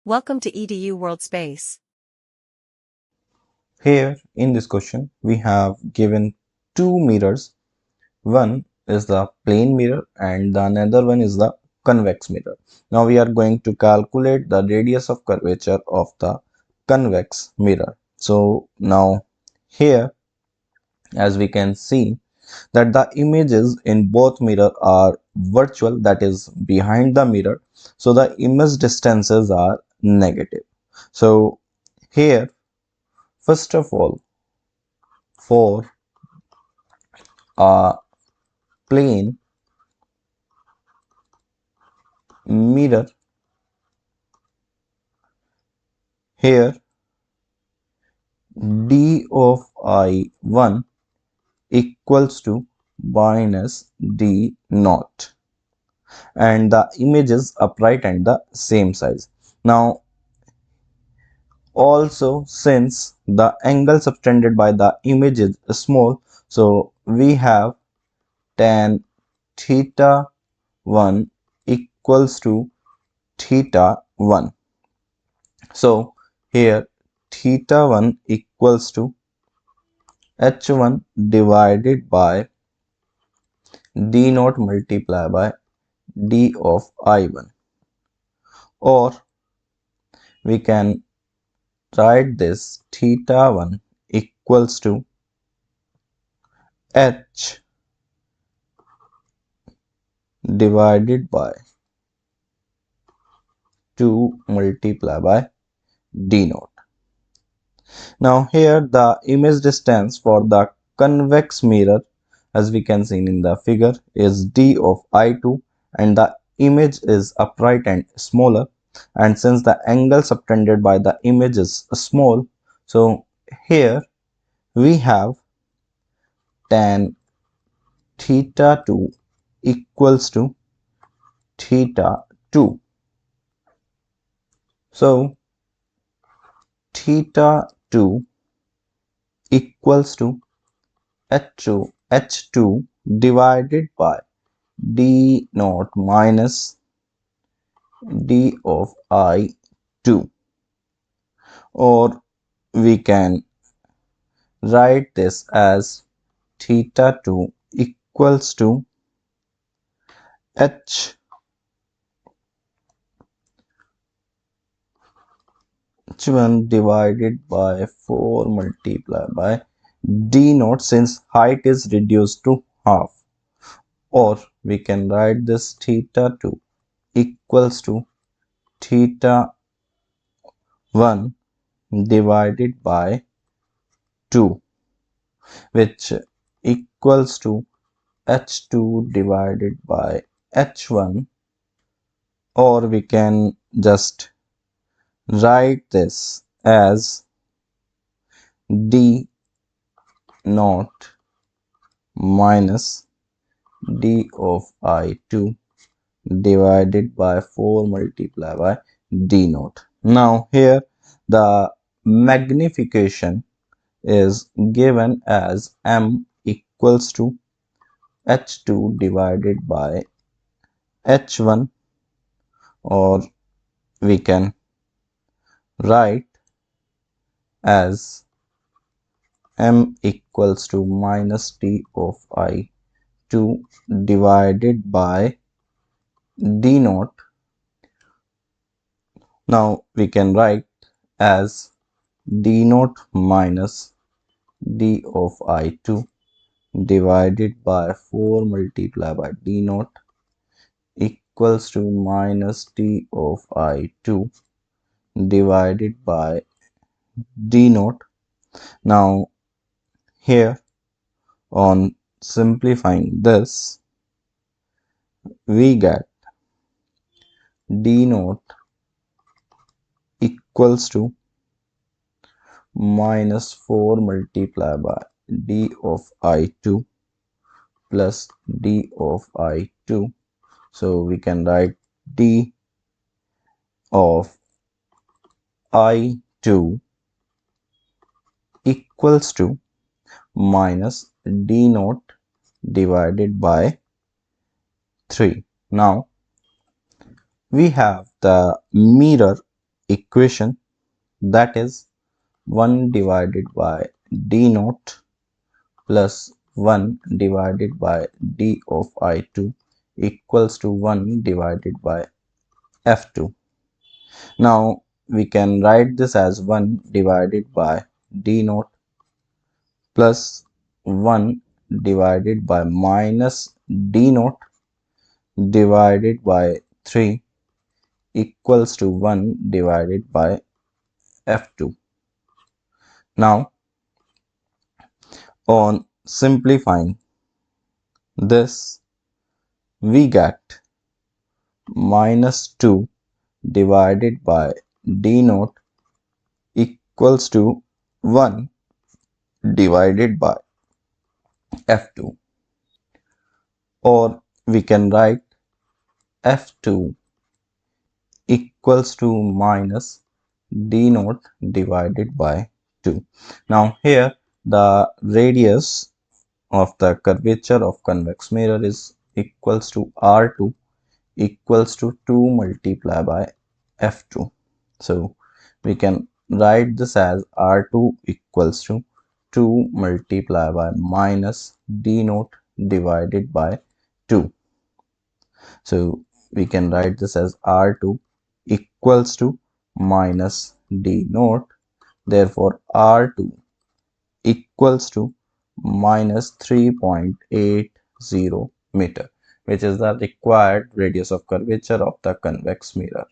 Welcome to EDU World Space. Here in this question we have given two mirrors. One is the plane mirror and the another one is the convex mirror. Now we are going to calculate the radius of curvature of the convex mirror. So now here, as we can see, that the images in both mirror are virtual, that is behind the mirror, so the image distances are negative. So here, first of all, for a plane mirror, here d of I1 equals to minus d naught, and the image is upright and the same size. Now also, since the angle subtended by the image is small, so we have tan theta 1 equals to theta 1. So here theta 1 equals to h1 divided by d naught multiplied by d of I1, or we can write this theta 1 equals to h divided by 2 multiplied by d naught. Now here the image distance for the convex mirror, as we can see in the figure, is d of I2, and the image is upright and smaller, and since the angle subtended by the image is small, so here we have tan theta 2 equals to theta 2. So theta 2 equals to h2 divided by d naught minus d of I2, or we can write this as theta 2 equals to h1 divided by 4 multiplied by d naught, since height is reduced to half, or we can write this theta 2 equals to theta 1 divided by 2, which equals to h2 divided by h1, or we can just write this as d naught minus d of I2 divided by 4 multiplied by d naught. Now here the magnification is given as m equals to h2 divided by h1, or we can write as m equals to minus d of I2 divided by d naught. Now we can write as d naught minus d of I2 divided by 4 multiplied by d naught equals to minus d of I2 divided by d naught. Now here, on simplifying this, we get d naught equals to minus 4 multiplied by d of I2 plus d of I2. So we can write d of I2 equals to minus d naught divided by 3. Now we have the mirror equation, that is 1 divided by d naught plus 1 divided by d of I2 equals to 1 divided by F2. Now we can write this as 1 divided by d naught plus 1 divided by minus d naught divided by 3 equals to 1 divided by F2. Now on simplifying this, we get minus 2 divided by d naught equals to 1 divided by F2, or we can write F2 equals to minus d naught divided by 2. Now here the radius of the curvature of convex mirror is equals to R2 equals to 2 multiplied by F2. So we can write this as R2 equals to 2 multiplied by minus d naught divided by 2. So we can write this as R2 equals to minus d naught. Therefore R2 equals to minus 3.80 meter, which is the required radius of curvature of the convex mirror.